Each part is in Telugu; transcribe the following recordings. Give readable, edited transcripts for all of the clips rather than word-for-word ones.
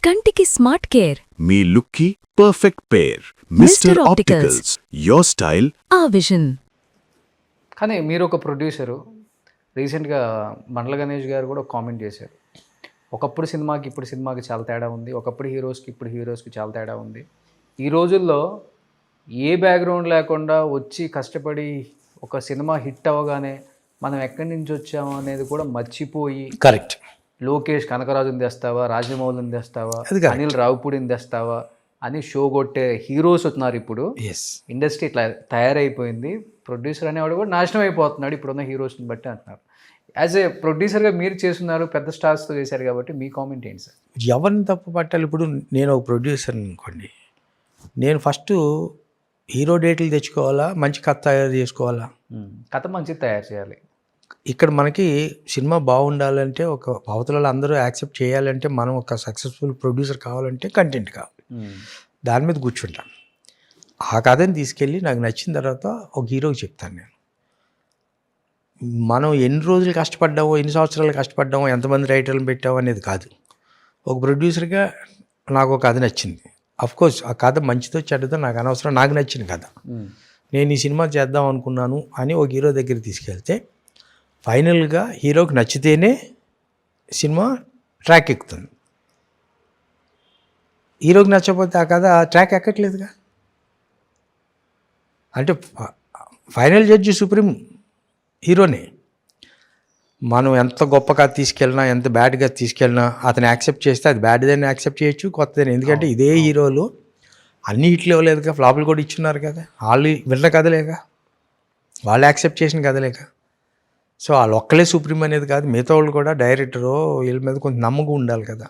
కంటికి స్మార్ట్ కేర్ మీ లుక్కి perfect pair Mister Opticals your style ఆ విజన్. కానీ మీరు ఒక ప్రొడ్యూసరు, రీసెంట్గా మండల గణేష్ గారు కూడా ఒక కామెంట్ చేశారు. ఒకప్పుడు సినిమాకి ఇప్పుడు సినిమాకి చాలా తేడా ఉంది, ఒకప్పుడు హీరోస్కి ఇప్పుడు హీరోస్కి చాలా తేడా ఉంది. ఈ రోజుల్లో ఏ బ్యాక్గ్రౌండ్ లేకుండా వచ్చి కష్టపడి ఒక సినిమా హిట్ అవ్వగానే మనం ఎక్కడి నుంచి వచ్చాము అనేది కూడా మర్చిపోయి, కరెక్ట్, లోకేష్ కనకరాజుని తెస్తావా, రాజమౌళిని తెస్తావా, అనిల్ రావుపూడిని తెస్తావా అని షో కొట్టే హీరోస్ వస్తున్నారు. ఇప్పుడు ఇండస్ట్రీ ఇట్లా తయారైపోయింది. ప్రొడ్యూసర్ అనేవాడు కూడా నాశనం అయిపోతున్నాడు ఇప్పుడున్న హీరోస్ని బట్టి అంటున్నారు. యాజ్ ఏ ప్రొడ్యూసర్గా మీరు చేస్తున్నారు, పెద్ద స్టార్స్తో చేశారు కాబట్టి మీ కామెంట్ ఏంటి సార్? ఎవరిని తప్పు పట్టాలి? ఇప్పుడు నేను ఒక ప్రొడ్యూసర్ అనుకోండి, నేను ఫస్ట్ హీరో డేట్లు తెచ్చుకోవాలా, మంచి కథ తయారు చేసుకోవాలా, కథ మంచిది తయారు చేయాలి. ఇక్కడ మనకి సినిమా బాగుండాలంటే, ఒక అవతల అందరూ యాక్సెప్ట్ చేయాలంటే, మనం ఒక సక్సెస్ఫుల్ ప్రొడ్యూసర్ కావాలంటే కంటెంట్ కావాలి. దాని మీద కూర్చుంటాం. ఆ కథని తీసుకెళ్ళి నాకు నచ్చిన తర్వాత ఒక హీరోకి చెప్తాను నేను. మనం ఎన్ని రోజులు కష్టపడ్డామో, ఎన్ని సంవత్సరాలు కష్టపడ్డామో, ఎంతమంది రైటర్లను పెట్టామో అనేది కాదు. ఒక ప్రొడ్యూసర్గా నాకు ఒక కథ నచ్చింది. అఫ్కోర్స్ ఆ కథ మంచిదో చెడ్డదో నాకు అనవసరం, నాకు నచ్చిన కథ. నేను ఈ సినిమా చేద్దాం అనుకున్నాను అని ఒక హీరో దగ్గర తీసుకెళ్తే ఫైనల్గా హీరోకి నచ్చితేనే సినిమా ట్రాక్ ఎక్కుతుంది. హీరోకి నచ్చకపోతే ఆ కథ ట్రాక్ ఎక్కట్లేదుగా. అంటే ఫైనల్ జడ్జి సుప్రీం హీరోనే. మనం ఎంత గొప్ప కథ తీసుకెళ్ళినా, ఎంత బ్యాడ్గా తీసుకెళ్ళినా అతను యాక్సెప్ట్ చేస్తే అది బ్యాడ్దని యాక్సెప్ట్ చేయొచ్చు, కొత్తదని. ఎందుకంటే ఇదే హీరోలు అన్ని హిట్లు ఇవ్వలేదుగా, ఫ్లాపులు కూడా ఇచ్చున్నారు కదా. వాళ్ళు విన్న కథలేక, వాళ్ళు యాక్సెప్ట్ చేసిన కథలేక. సో వాళ్ళు ఒక్కలే సుప్రీం అనేది కాదు, మిగతా వాళ్ళు కూడా డైరెక్టరు వీళ్ళ మీద కొంచెం నమ్మకం ఉండాలి కదా.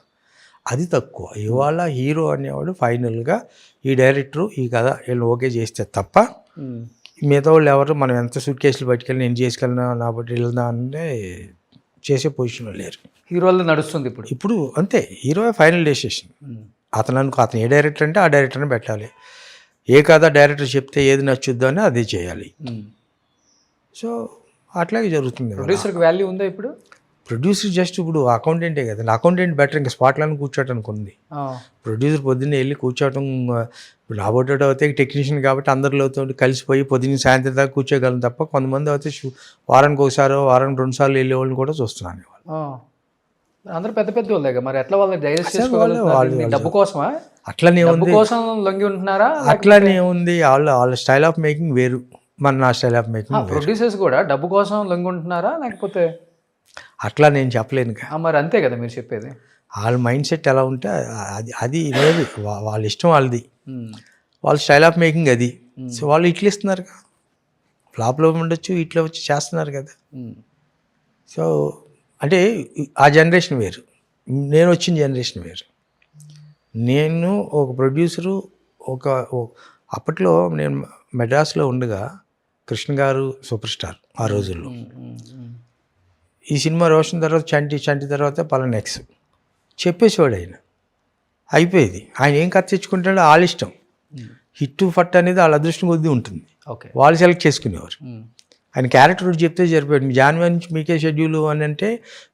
అది తక్కువ. ఇవాళ హీరో అనేవాడు ఫైనల్గా ఈ డైరెక్టరు ఈ కథ వీళ్ళు ఓకే చేస్తే తప్ప మిగతా వాళ్ళు ఎవరు మనం ఎంత సూట్ కేసులు పట్టుకెళ్ళి నేను చేసుకెళ్ళినా నా బట్టి వెళ్దా అంటే చేసే పొజిషన్లో లేరు. హీరోల్లో నడుస్తుంది ఇప్పుడు అంతే. Hero final decision. అతను ఏ డైరెక్టర్ అంటే ఆ డైరెక్టర్ని పెట్టాలి. ఏ కథ డైరెక్టర్ చెప్తే ఏది నచ్చుద్దో అని అదే చేయాలి. సో అట్లాగే జరుగుతుంది. ప్రొడ్యూసర్కి వాల్యూ ఉందా ఇప్పుడు? ప్రొడ్యూసర్ జస్ట్ ఇప్పుడు అకౌంటెంటే కదండి. అకౌంటెంట్ బెటర్, ఇంకా స్పాట్లను కూర్చోటానికి ఉంది. ప్రొడ్యూసర్ పొద్దున్నే వెళ్ళి కూర్చోవటం, ఇప్పుడు రాబోటో అయితే టెక్నీషియన్ కాబట్టి అందరిలోతో కలిసిపోయి పొద్దున్న సాయంత్రం దాకా కూర్చోగలం తప్ప, కొంతమంది అయితే వారానికి ఒకసారి, వారానికి 2 సార్లు వెళ్ళే వాళ్ళని కూడా చూస్తున్నాను. అందరూ పెద్ద పెద్ద వాళ్ళే మరి ఎట్లా వాళ్ళు డైజెస్ట్ చేసుకోవాలి? డబ్బు కోసమా? అట్లనే ఉంది, కోసం లొంగి ఉంటున్నారా? అట్లనే ఉంది. వాళ్ళ స్టైల్ ఆఫ్ మేకింగ్ వేరు, నా స్టైల్ ఆఫ్ మేకింగ్. ప్రొడ్యూసర్స్ కూడా డబ్బు కోసం లొంగి ఉంటున్నారా లేకపోతే? అట్లా నేను చెప్పలేను. మరి అంతే కదా మీరు చెప్పేది. వాళ్ళ మైండ్ సెట్ ఎలా ఉంటే అది లేదు, వాళ్ళ ఇష్టం వాళ్ళది, వాళ్ళ స్టైల్ ఆఫ్ మేకింగ్ అది. సో వాళ్ళు ఇట్లు ఇస్తున్నారు కదా, ఫ్లాప్లో ఉండొచ్చు, ఇట్లా వచ్చి చేస్తున్నారు కదా. సో అంటే ఆ జనరేషన్ వేరు, నేను వచ్చిన జనరేషన్ వేరు. నేను ఒక ప్రొడ్యూసరు, అప్పట్లో నేను మెడ్రాస్లో ఉండగా కృష్ణ గారు సూపర్ స్టార్ ఆ రోజుల్లో. ఈ సినిమా రోషన్ తర్వాత చంటి తర్వాత పలానా నెక్స్ట్ చెప్పేసేవాడు ఆయన, అయిపోయేది. ఆయన ఏం కథ తెచ్చుకుంటాడో వాళ్ళ ఇష్టం. హిట్ ఫట్ అనేది వాళ్ళ అదృష్టం కొద్దీ ఉంటుంది, వాళ్ళు సెలెక్ట్ చేసుకునేవారు. ఆయన క్యారెక్టర్ చెప్తే సరిపోయాడు. జాన్వరి నుంచి మీకే షెడ్యూల్ అని అంటే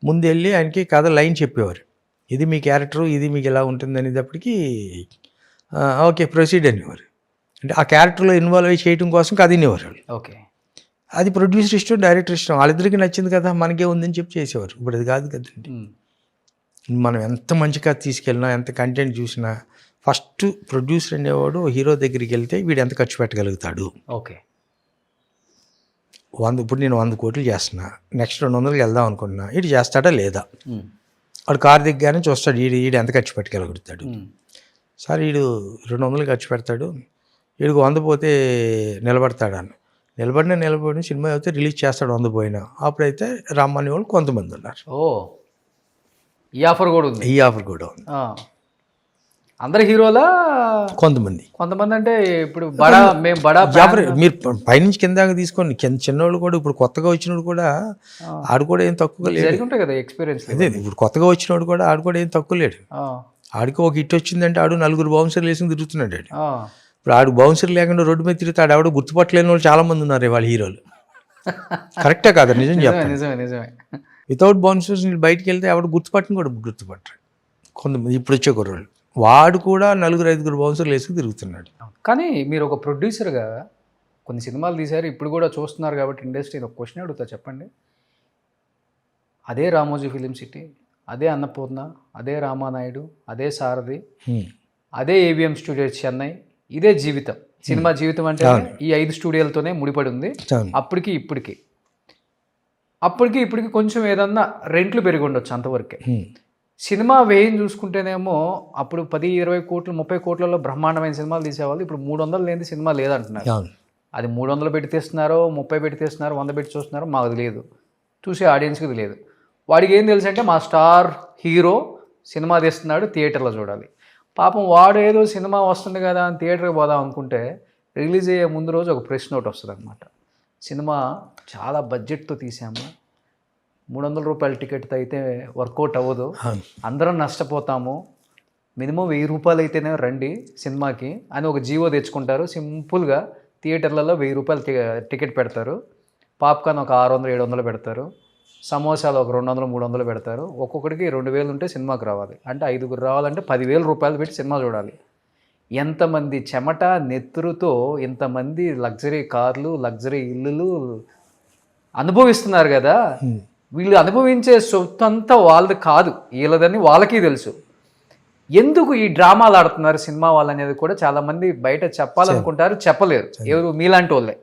ముందు వెళ్ళి ఆయనకి కథ లైన్ చెప్పేవారు, ఇది మీ క్యారెక్టరు, ఇది మీకు ఎలా ఉంటుంది అనేటప్పటికీ ఓకే ప్రొసీడ్ అనేవారు. అంటే ఆ క్యారెక్టర్లో ఇన్వాల్వ్ అయ్యి చేయడం కోసం కథ వినేవారు. ఓకే, అది ప్రొడ్యూసర్ ఇష్టం, డైరెక్టర్ ఇష్టం, వాళ్ళిద్దరికి నచ్చింది కదా, మనకే ఉందని చెప్పి చేసేవారు. ఇప్పుడు అది కాదు కదండి. మనం ఎంత మంచి కథ తీసుకెళ్ళినా, ఎంత కంటెంట్ చూసినా, ఫస్ట్ ప్రొడ్యూసర్ అనేవాడు హీరో దగ్గరికి వెళ్తే వీడు ఎంత ఖర్చు పెట్టగలుగుతాడు. ఓకే, ఇప్పుడు నేను 100 కోట్లు చేస్తున్నా, నెక్స్ట్ 200కి వెళ్దాం అనుకున్నా, ఇటు చేస్తాడా లేదా. వాడు కారు దిగ్గానే చూస్తాడు, వీడు ఎంత ఖర్చు పెట్టగలుగుతాడు. సార్ వీడు 200 ఖర్చు పెడతాడు, వీడికి 100 పోతే నిలబడతాడు అని. నిలబడిన సినిమా అయితే రిలీజ్ చేస్తాడు 100 పోయినా. అప్పుడైతే రమ్మని వాళ్ళు కొంతమంది ఉన్నారు. ఈ ఆఫర్ కూడా ఉంది. అందరు హీరోలా? కొంతమంది అంటే ఇప్పుడు మీరు పైనుంచి కింద తీసుకోండి, చిన్నవాళ్ళు కూడా, ఇప్పుడు కొత్తగా వచ్చినోడు కూడా ఆడు కూడా ఏం తక్కువ లేడు కదా ఎక్స్పీరియన్స్. అదే ఇప్పుడు కొత్తగా వచ్చినోడు కూడా ఆడు కూడా ఏం తక్కువ లేడు. ఆడికి ఒక హిట్ వచ్చిందంటే ఆడు 4 బౌన్సర్లు వేసుకుని తిరుగుతున్నాడు. ఇప్పుడు ఆడు బౌన్సర్ లేకుండా రోడ్డు మీద తిరుగుతాడు, ఆవిడ గుర్తుపట్టలేని వాళ్ళు చాలా మంది ఉన్నారు వాళ్ళ హీరోలు. కరెక్టే కాదా? నిజం చెప్పండి. నిజమే. వితౌట్ బౌన్సర్స్ బయటికి వెళ్తే ఆవిడ గుర్తుపట్టను కూడా గుర్తుపట్టరు. కొంతమంది ఇప్పుడు వచ్చే కుర్రోళ్ళు వాడు కూడా 4-5 బౌన్సర్లు వేసుకు తిరుగుతున్నాడు. కానీ మీరు ఒక ప్రొడ్యూసర్గా కొన్ని సినిమాలు తీశారు, ఇప్పుడు కూడా చూస్తున్నారు కాబట్టి ఇండస్ట్రీ ఒక క్వశ్చన్ అడుగుతా, చెప్పండి. అదే రామోజీ ఫిలిం సిటీ, అదే అన్నపూర్ణ, అదే రామానాయుడు, అదే సారథి, అదే ఏవిఎం స్టూడియోస్ చెన్నై, ఇదే జీవితం. సినిమా జీవితం అంటే ఈ 5 స్టూడియోలతోనే ముడిపడి ఉంది. అప్పటికి ఇప్పటికి కొంచెం ఏదన్నా రెంట్లు పెరిగి ఉండొచ్చు, అంతవరకే. సినిమా వ్యయం చూసుకుంటేనేమో అప్పుడు 10-20 కోట్లు 30 కోట్లలో బ్రహ్మాండమైన సినిమాలు తీసేవాళ్ళు. ఇప్పుడు 300 లేని సినిమా లేదంటున్నారు. అది 300 పెట్టి తీస్తున్నారో 30 పెట్టి తీస్తున్నారో 100 పెట్టి చూస్తున్నారో మాకు తెలియదు, చూసే ఆడియన్స్కి తెలియదు. వాడికి ఏం తెలుసు అంటే మా స్టార్ హీరో సినిమా తీస్తున్నాడు, థియేటర్లో చూడాలి. పాపం వాడు ఏదో సినిమా వస్తుంది కదా అని థియేటర్కి పోదాం అనుకుంటే రిలీజ్ అయ్యే ముందు రోజు ఒక ప్రెస్ నోట్ వస్తుంది అనమాట. సినిమా చాలా బడ్జెట్తో తీసాము, 300 రూపాయల టికెట్తో అయితే వర్కౌట్ అవ్వదు, అందరం నష్టపోతాము, మినిమం 1000 రూపాయలు అయితేనే రండి సినిమాకి అని ఒక జీవో తెచ్చుకుంటారు. సింపుల్గా థియేటర్లలో 1000 రూపాయలు టికెట్ పెడతారు, పాప్కార్న్ ఒక 600-700 పెడతారు, సమోసాలు ఒక 200-300 పెడతారు. ఒక్కొక్కడికి 2000 ఉంటే సినిమాకి రావాలి. అంటే 5గురు రావాలంటే 10,000 రూపాయలు పెట్టి సినిమా చూడాలి. ఎంతమంది చెమట నెత్తురుతో ఇంతమంది లగ్జరీ కార్లు, లగ్జరీ ఇల్లులు అనుభవిస్తున్నారు కదా. వీళ్ళు అనుభవించే సొత్తంతా వాళ్ళది కాదు, వీళ్ళదని వాళ్ళకి తెలుసు. ఎందుకు ఈ డ్రామాలు ఆడుతున్నారు సినిమా వాళ్ళు అనేది కూడా చాలామంది బయట చెప్పాలనుకుంటారు, చెప్పలేరు. ఎవరు మీలాంటి వాళ్ళే.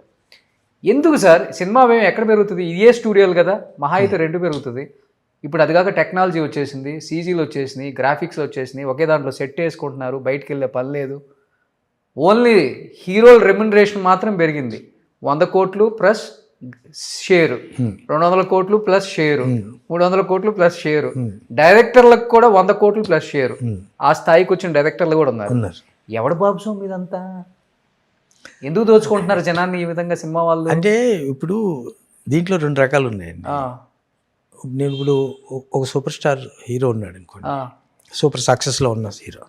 ఎందుకు సార్ సినిమా వ్యయం ఎక్కడ పెరుగుతుంది? ఇదే స్టూడియోలు కదా, మహా అయితే 2 పెరుగుతుంది. ఇప్పుడు అది కాక టెక్నాలజీ వచ్చేసింది, సీజీలు వచ్చేసినాయి, గ్రాఫిక్స్లు వచ్చేసినాయి, ఒకే దాంట్లో సెట్ వేసుకుంటున్నారు, బయటికి వెళ్ళే పని లేదు. ఓన్లీ హీరోల రెమ్యునరేషన్ మాత్రం పెరిగింది. 100 కోట్లు ప్లస్ షేరు, 200 కోట్లు ప్లస్ షేరు, 300 కోట్లు ప్లస్ షేరు. డైరెక్టర్లకు కూడా 100 కోట్లు ప్లస్ షేరు. ఆ స్థాయికి వచ్చిన డైరెక్టర్లు కూడా ఉన్నారు. ఎవడు బాబు మీదంతా ఎందుకు దోచుకుంటున్నారు జనాన్ని ఈ విధంగా సినిమా వాళ్ళు? అంటే ఇప్పుడు దీంట్లో 2 రకాలు ఉన్నాయండి. నేను ఇప్పుడు ఒక సూపర్ స్టార్ హీరో ఉన్నాడు అనుకోండి, సూపర్ సక్సెస్లో ఉన్న హీరో,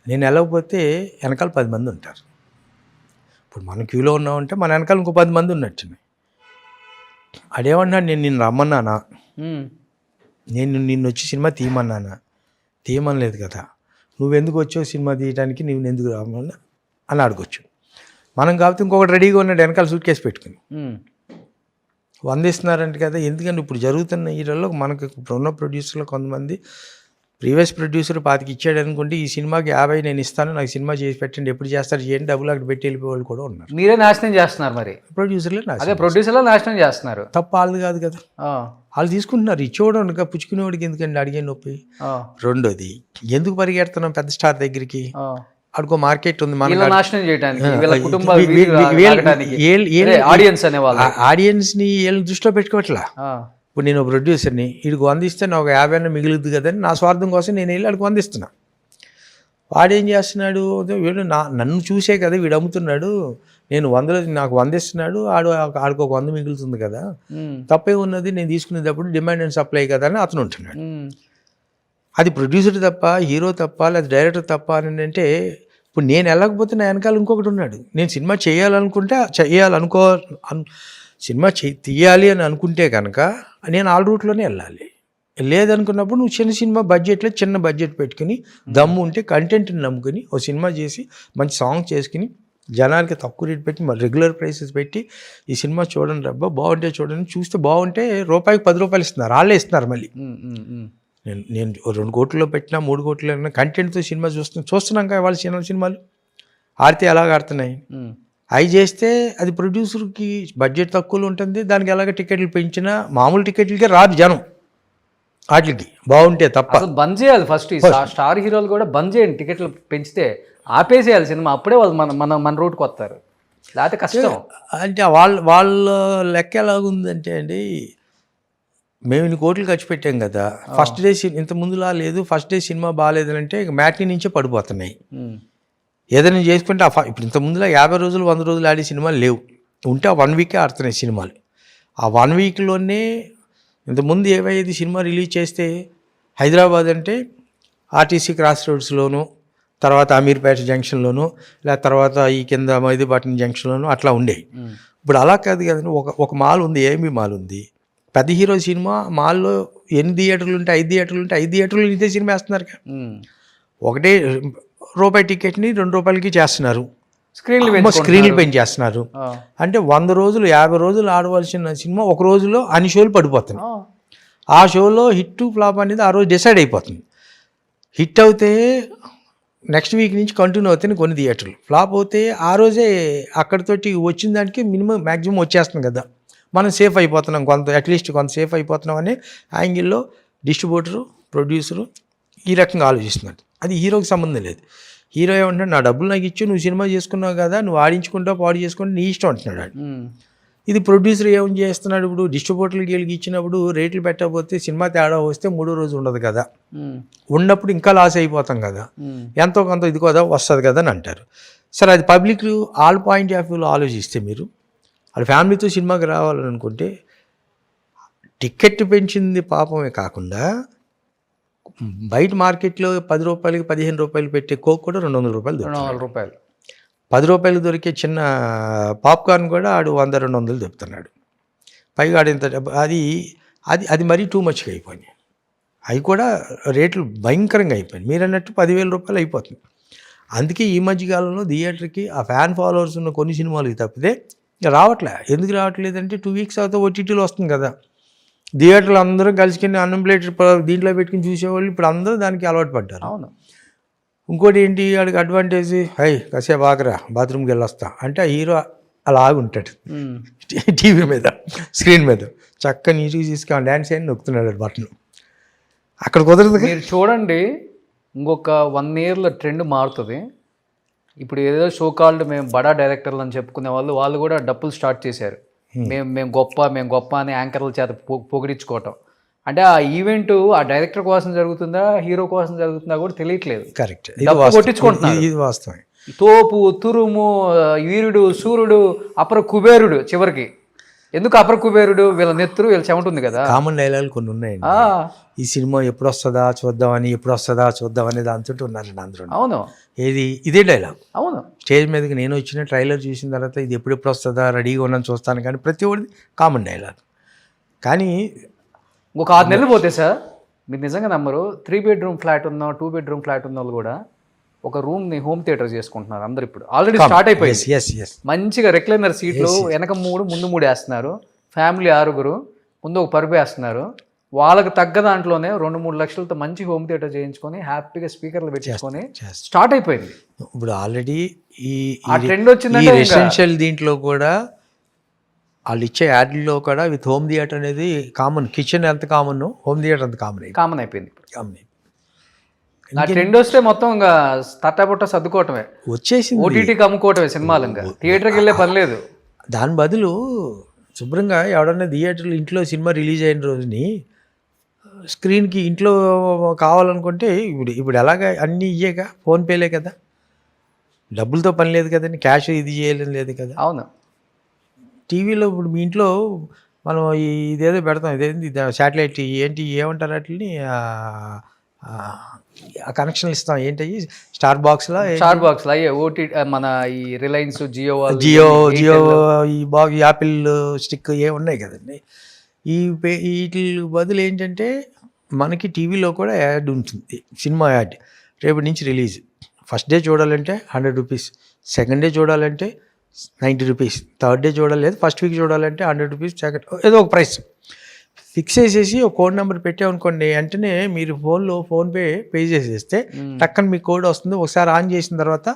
నేను వెళ్ళకపోతే వెనకాల 10 మంది ఉంటారు. ఇప్పుడు మనం క్యూలో ఉన్నామంటే మన వెనకాల ఇంకో 10 మంది ఉన్నట్టు. అదేమన్నాడు, నేను నిన్ను రమ్మన్నానా, నేను నిన్ను వచ్చి సినిమా తీయమన్నానా? తీయమనలేదు కదా, నువ్వెందుకు వచ్చావు సినిమా తీయడానికి, నువ్వు ఎందుకు రమ్మన్నా అని అడగొచ్చు. మనం కాబట్టి ఇంకొకటి రెడీగా ఉన్నాడు వెనకాల సూట్ కేసు పెట్టుకుని 100 ఇస్తున్నారంటే కదా. ఎందుకంటే ఇప్పుడు జరుగుతున్న హీరోల్లో మనకు ఇప్పుడు ఉన్న ప్రొడ్యూసర్లు కొంతమంది ప్రీవియస్ ప్రొడ్యూసర్ 25 ఇచ్చాడు అనుకుంటే ఈ సినిమాకి 50 నేను ఇస్తాను, నాకు సినిమా చేసి పెట్టండి, ఎప్పుడు చేస్తారు చేయండి, డబ్బులు అక్కడ పెట్టి వెళ్ళిపోయే వాళ్ళు కూడా ఉన్నారు. మీరే నాశనం చేస్తున్నారు మరి, ప్రొడ్యూసర్లే ప్రొడ్యూసర్లు నాశనం చేస్తున్నారు. తప్ప వాళ్ళది కాదు కదా, వాళ్ళు తీసుకుంటున్నారు. ఇచ్చేవాడు పుచ్చుకునేవాడికి ఎందుకండి అడిగే నొప్పి. రెండోది, ఎందుకు పరిగెడుతున్నాం పెద్ద స్టార్ దగ్గరికి, అడుకో మార్కెట్ ఉంది, ఆడియన్స్ని వీళ్ళని దృష్టిలో పెట్టుకోవట్లా. ఇప్పుడు నేను ప్రొడ్యూసర్ని, వీడికి 100 ఇస్తే నాకు 50 మిగులుద్ది కదని నా స్వార్థం కోసం నేను వెళ్ళి అడిగి 100 ఇస్తున్నా. వాడేం చేస్తున్నాడు, వీడు నన్ను చూసే కదా వీడు అమ్ముతున్నాడు, నేను 100లో నాకు 100 ఇస్తున్నాడు, ఆడికి ఒక 100 మిగులుతుంది కదా, తప్పే ఉన్నది, నేను తీసుకునేటప్పుడు డిమాండ్ అండ్ సప్లై కదా అని అతను ఉంటున్నాడు. అది ప్రొడ్యూసర్ తప్ప, హీరో తప్ప, లేదా డైరెక్టర్ తప్ప అని అంటే, ఇప్పుడు నేను వెళ్ళకపోతే నా వెనకాల ఇంకొకటి ఉన్నాడు. నేను సినిమా చేయాలనుకుంటే సినిమా తీయాలి అని అనుకుంటే కనుక నేను ఆల్ రూట్లోనే వెళ్ళాలి. లేదనుకున్నప్పుడు నువ్వు చిన్న సినిమా బడ్జెట్లో చిన్న బడ్జెట్ పెట్టుకుని దమ్ము ఉంటే కంటెంట్ని నమ్ముకుని ఓ సినిమా చేసి మంచి సాంగ్ చేసుకుని జనాలకి తక్కువ రేట్ పెట్టి మరి రెగ్యులర్ ప్రైసెస్ పెట్టి ఈ సినిమా చూడండి రబ్బా బాగుంటే చూడండి, చూస్తే బాగుంటే రూపాయికి 10 రూపాయలు ఇస్తున్నారు, వాళ్ళే ఇస్తున్నారు. మళ్ళీ నేను 2 కోట్లలో పెట్టినా 3 కోట్లు కంటెంట్తో సినిమా చూస్తున్నాం కదా. వాళ్ళ సినిమాలు ఆడితే ఎలాగ ఆడుతున్నాయి, అవి చేస్తే అది ప్రొడ్యూసర్కి బడ్జెట్ తక్కువలో ఉంటుంది, దానికి ఎలాగ టికెట్లు పెంచినా మామూలు టికెట్లకే రాదు జనం, వాటికి బాగుంటే తప్ప. బంద్ చేయాలి ఫస్ట్, స్టార్ హీరోలు కూడా బంద్ చేయండి, టికెట్లు పెంచితే ఆపేసేయాలి సినిమా, అప్పుడే వాళ్ళు మన రూట్కి వస్తారు, లేకపోతే కష్టం. అంటే వాళ్ళ లెక్క ఎలాగుందంటే అండి, మేము ఇన్ని కోట్లు ఖర్చు పెట్టాం కదా, ఫస్ట్ డే ఇంత ముందులా లేదు, ఫస్ట్ డే సినిమా బాగాలేదంటే మ్యాట్నీ నుంచే పడిపోతున్నాయి. ఏదైనా చేసుకుంటే ఇప్పుడు ఇంత ముందులో 50 రోజులు 100 రోజులు ఆడే సినిమాలు లేవు, ఉంటే ఆ 1 వీకే ఆడుతున్నాయి సినిమాలు. ఆ 1 వీక్లోనే ఇంతకుముందు ఏవైతే సినిమా రిలీజ్ చేస్తే హైదరాబాద్ అంటే ఆర్టీసీ క్రాస్ రోడ్స్లోను, తర్వాత అమీర్పేట జంక్షన్లోను, లేదా తర్వాత ఈ కింద మైదీపట్నం జంక్షన్లోను అట్లా ఉండేవి. ఇప్పుడు అలా కాదు కదండి, ఒక మాల్ ఉంది, ఏఎంబీ మాల్ ఉంది, పెద్ద హీరో సినిమా మాల్లో ఎన్ని థియేటర్లు ఉంటే 5 థియేటర్లు ఉంటే 5 థియేటర్లు ఇదే సినిమా వేస్తున్నారు. ఉమ్. ఒకటే రూపాయి టికెట్ని ₹2 చేస్తున్నారు, స్క్రీన్లు స్క్రీన్లు పెంచేస్తున్నారు. అంటే 100 రోజులు 50 రోజులు ఆడవలసిన సినిమా ఒక రోజులో అన్ని షోలు పడిపోతుంది. ఆ షోలో హిట్ ఫ్లాప్ అనేది ఆ రోజు డిసైడ్ అయిపోతుంది. హిట్ అవుతే నెక్స్ట్ వీక్ నుంచి కంటిన్యూ అవుతాయి కొన్ని థియేటర్లు, ఫ్లాప్ అవుతే ఆ రోజే అక్కడితోటి వచ్చిన దానికి మినిమం మ్యాక్సిమం వచ్చేస్తుంది కదా, మనం సేఫ్ అయిపోతున్నాం, అట్లీస్ట్ కొంత సేఫ్ అయిపోతున్నాం అనే యాంగిల్లో డిస్ట్రిబ్యూటరు ప్రొడ్యూసరు ఈ రకంగా ఆలోచిస్తున్నాడు. అది హీరోకి సంబంధం లేదు. హీరో ఏమంటున్నాడు, నా డబ్బులు నాకు ఇచ్చి నువ్వు సినిమా చేసుకున్నావు కదా, నువ్వు ఆడించుకుంటావు పాడు చేసుకుంటే నీ ఇష్టం అంటున్నాడు. ఇది ప్రొడ్యూసర్ ఏం చేస్తున్నాడు, ఇప్పుడు డిస్ట్రిబ్యూటర్కి వీళ్ళకి ఇచ్చినప్పుడు రేట్లు పెట్టకపోతే సినిమా తేడా వస్తే 3వ రోజు ఉండదు కదా, ఉన్నప్పుడు ఇంకా లాస్ అయిపోతాం కదా, ఎంతో కొంత ఇది కదా వస్తుంది కదా అని అంటారు. సరే అది పబ్లిక్ ఆల్ పాయింట్ ఆఫ్ వ్యూలో ఆలోచిస్తే మీరు వాళ్ళ ఫ్యామిలీతో సినిమాకి రావాలనుకుంటే టికెట్ పెంచింది పాపమే కాకుండా బయట మార్కెట్లో ₹10 ₹15 పెట్టే కోక్ కూడా ₹200 రూపాయలు. ₹10 దొరికే చిన్న పాప్కార్న్ కూడా ఆడు 100-200 చెప్తున్నాడు. పైగా ఆడు ఇంత అది అది అది మరీ టూ మచ్గా అయిపోయినాయి. అవి కూడా రేట్లు భయంకరంగా అయిపోయినాయి. మీరు అన్నట్టు ₹10,000 అయిపోతుంది. అందుకే ఈ మధ్యకాలంలో థియేటర్కి ఆ ఫ్యాన్ ఫాలోవర్స్ ఉన్న కొన్ని సినిమాలకి తప్పితే రావట్లే. ఎందుకు రావట్లేదంటే 2 వీక్స్ అవుతా ఓటీటీలో వస్తుంది కదా, థియేటర్లు అందరూ కలిసికొని అన్ఎంప్లాయిడ్ దీంట్లో పెట్టుకుని చూసేవాళ్ళు ఇప్పుడు అందరూ దానికి అలవాటు పడ్డారు. అవును. ఇంకోటి ఏంటి, వాడికి అడ్వాంటేజ్, కాసేపు ఆగరా బాత్రూమ్కి వెళ్ళొస్తా అంటే ఆ హీరో అలా ఆగుంటాడు టీవీ మీద స్క్రీన్ మీద, చక్కగా నీట్గా తీసుకొని డ్యాన్స్ అయ్యి నొక్కుతున్నాడు బటన్. అక్కడ కుదరదు. మీరు చూడండి, ఇంకొక 1 yearలో ట్రెండ్ మారుతుంది. ఇప్పుడు ఏదో షో కాల్డ్ మేము బడా డైరెక్టర్లు అని చెప్పుకునే వాళ్ళు కూడా డప్పులు స్టార్ట్ చేశారు. మేము గొప్ప అని యాంకర్ల చేత పొగిడించుకోవటం. అంటే ఆ ఈవెంట్ ఆ డైరెక్టర్ కోసం జరుగుతుందా హీరో కోసం జరుగుతుందా కూడా తెలియట్లేదు. కరెక్ట్, కొట్టించుకుంటున్నారు. ఇది వాస్తవం. తోపు, తురుము, వీరుడు, సూర్యుడు, అపర కుబేరుడు, చివరికి ఎందుకు అపర కుబేరుడు, వీళ్ళ నెత్తురు వీళ్ళ చెమట ఉంది కదా. కామన్ డైలాగులు కొన్ని ఉన్నాయండి. ఈ సినిమా ఎప్పుడు వస్తుందా చూద్దామని దాంతో ఉన్నారండి అందరూ. అవును, ఏది ఇదే డైలాగ్. అవును, స్టేజ్ మీదకి నేను వచ్చిన ట్రైలర్ చూసిన తర్వాత ఇది ఎప్పుడు వస్తుందా రెడీగా ఉన్నాను చూస్తాను, కానీ ప్రతి ఒక్కటి కామన్ డైలాగ్. కానీ ఒక 6 నెలలు పోతే సార్ మీరు నిజంగా నమ్మరు, 3 bedroom ఫ్లాట్ ఉన్న 2 bedroom ఫ్లాట్ ఉన్న వాళ్ళు కూడా ఒక రూమ్ని హోమ్ థియేటర్ చేసుకుంటున్నారు అందరు. ఇప్పుడు ఆల్రెడీ స్టార్ట్ అయిపోయింది. మంచిగా రెక్లైనర్ సీట్లు వెనక 3 ముందు 3 వేస్తున్నారు. ఫ్యామిలీ 6 ముందు ఒక పరుపు వేస్తున్నారు. వాళ్ళకి తగ్గ దాంట్లోనే 2-3 లక్షలతో మంచి హోమ్ థియేటర్ చేయించుకొని హ్యాపీగా స్పీకర్లు పెట్టించుకొని స్టార్ట్ అయిపోయింది. ఇప్పుడు ఆల్రెడీ ఈ ట్రెండ్ వచ్చిందంటే రెసిడెన్షియల్ దీంట్లో కూడా వాళ్ళు ఇచ్చే యాడ్లో కూడా విత్ హోమ్ థియేటర్ అనేది కామన్. కిచెన్ ఎంత కామన్, హోమ్ థియేటర్ అంత కామన్ అయిపోయింది. ఆ ట్రెండ్ వస్తే మొత్తం ఇంకా తట్టబుట్ట సర్దుకోవటమే వచ్చేసింది, ఓటీటీకి అమ్ముకోవటమే సినిమాలు. ఇంకా థియేటర్కి వెళ్ళే పని లేదు. దాని బదులు శుభ్రంగా ఎవడన్నా థియేటర్లు ఇంట్లో సినిమా రిలీజ్ అయిన రోజుని స్క్రీన్కి ఇంట్లో కావాలనుకుంటే ఇప్పుడు ఎలాగ అన్నీ ఇయ్యేగా, ఫోన్పేలే కదా, డబ్బులతో పని లేదు కదండి, క్యాష్ ఇది చేయలేని లేదు కదా. అవును, టీవీలో ఇప్పుడు మీ ఇంట్లో మనం ఇదేదో పెడతాం, ఇదేంటి శాటిలైట్ ఏంటి ఏమంటారు వాటిని, కనెక్షన్లు ఇస్తాం, ఏంటి స్టార్ బాక్స్లో అయ్యే ఓటీ మన ఈ రిలయన్స్ జియో ఈ యాపిల్ స్టిక్ ఏ ఉన్నాయి కదండి. వీటి బదులు ఏంటంటే మనకి టీవీలో కూడా యాడ్ ఉంటుంది, సినిమా యాడ్. రేపటి నుంచి రిలీజ్, ఫస్ట్ డే చూడాలంటే ₹100, సెకండ్ డే చూడాలంటే ₹90, థర్డ్ డే చూడాలి, ఫస్ట్ వీక్ చూడాలంటే ₹100, సెకండ్ ఏదో ఒక ప్రైస్ ఫిక్స్ చేసేసి ఒక కోడ్ నెంబర్ పెట్టామనుకోండి, వెంటనే మీరు ఫోన్లో ఫోన్పే పే చేసేస్తే టక్కన మీ కోడ్ వస్తుంది. ఒకసారి ఆన్ చేసిన తర్వాత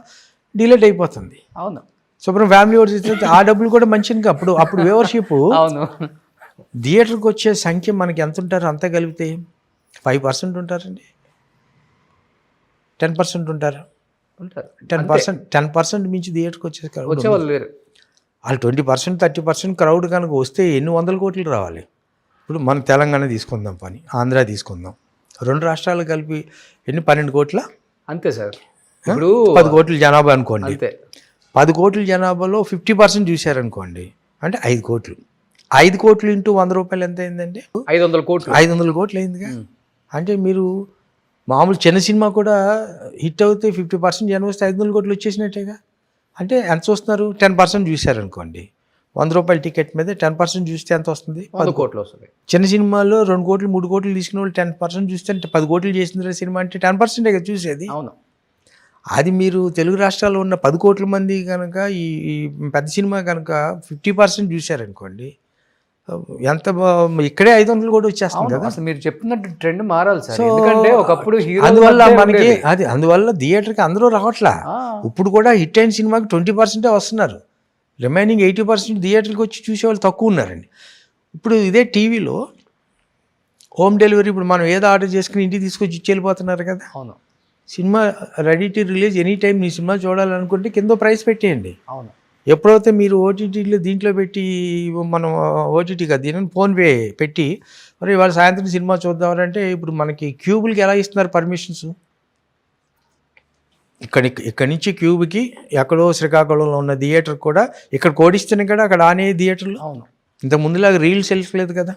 డిలీట్ అయిపోతుంది. అవును, శుభ్రం ఫ్యామిలీ ఓవర్స్ ఆ డబ్బులు కూడా మంచిగా అప్పుడు వ్యూవర్షిప్. అవును, థియేటర్కి వచ్చే సంఖ్య మనకి ఎంత ఉంటారు అంతా కలిపితే 5% ఉంటారండి, 10% ఉంటారు. 10% మించి థియేటర్కి వచ్చేవాళ్ళు లేరు. వాళ్ళు 20%, 30% క్రౌడ్ కనుక వస్తే ఎన్ని 100 కోట్లు రావాలి. ఇప్పుడు మనం తెలంగాణ తీసుకుందాం, పని ఆంధ్ర తీసుకుందాం, 2 రాష్ట్రాలు కలిపి ఎన్ని 12 కోట్ల అంతే సార్. ఇప్పుడు 10 కోట్ల జనాభా అనుకోండి, అంతే 10 కోట్ల జనాభాలో 50% చూశారనుకోండి, అంటే 5 కోట్లు. 5 కోట్లు ఇంటూ ₹100 ఎంత అయిందండి? 500 కోట్లు. 500 కోట్లు అయిందిగా. అంటే మీరు మామూలు చిన్న సినిమా కూడా హిట్ అవుతే 50% జనం వస్తే 500 కోట్లు వచ్చేసినట్టేగా. అంటే ఎంత చూస్తున్నారు? 10% చూశారనుకోండి, రూపాయల టికెట్ మీద 10% చూస్తే ఎంత వస్తుంది? 100 కోట్లు వస్తుంది. చిన్న సినిమాలో 2 కోట్లు 3 కోట్లు తీసుకున్న వాళ్ళు 10% చూస్తే అంటే 10 కోట్లు చేసింది సినిమా అంటే 10% కదా చూసేది. అవును. అది మీరు తెలుగు రాష్ట్రాల్లో ఉన్న 10 కోట్ల మంది కనుక ఈ పెద్ద సినిమా కనుక 50% చూశారనుకోండి, ఎంత ఇక్కడే 500 కూడా వచ్చేస్తుంది కదా. అసలు మీరు చెప్తున్నట్టు ట్రెండ్ మారాలి సార్. ఎందుకంటే ఒకప్పుడు హీరో అందువల్ల మనకి అందువల్ల థియేటర్కి అందరూ రావట్లా. ఇప్పుడు కూడా హిట్ అయిన సినిమాకి 20% వస్తున్నారు, రిమైనింగ్ 80% థియేటర్కి వచ్చి చూసేవాళ్ళు తక్కువ ఉన్నారండి. ఇప్పుడు ఇదే టీవీలో హోమ్ డెలివరీ, ఇప్పుడు మనం ఏదో ఆర్డర్ చేసుకుని ఇంటికి తీసుకొచ్చి ఇచ్చి వెళ్ళిపోతున్నారు కదా. అవును. Cinema ready to release any time me cinema చూడాలనుకుంటే కింద ప్రైస్ పెట్టేయండి. అవును. ఎప్పుడైతే మీరు ఓటీటీలో దీంట్లో పెట్టి, మనం ఓటీటీ కదా దీని ఫోన్పే పెట్టి మరి ఇవాళ సాయంత్రం సినిమా చూద్దామంటే ఇప్పుడు మనకి క్యూబులకి ఎలా ఇస్తున్నారు పర్మిషన్స్? ఇక్కడి నుంచి క్యూబ్కి ఎక్కడో శ్రీకాకుళంలో ఉన్న థియేటర్ కూడా ఇక్కడ కోడిస్తున్నాయి కదా, అక్కడ ఆనే థియేటర్లు. అవును. ఇంత ముందులాగా రీల్స్ వెళ్ళలేదు కదా,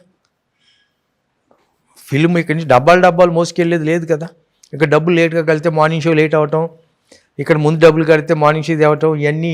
ఫిల్మ్ ఇక్కడి నుంచి డబ్బాలు మోసుకెళ్ళేది లేదు కదా. ఇక్కడ డబ్బులు లేట్గా కలితే మార్నింగ్ షో లేట్ అవ్వటం, ఇక్కడ ముందు డబ్బులు కడితే మార్నింగ్ షో తేవటం, ఇవన్నీ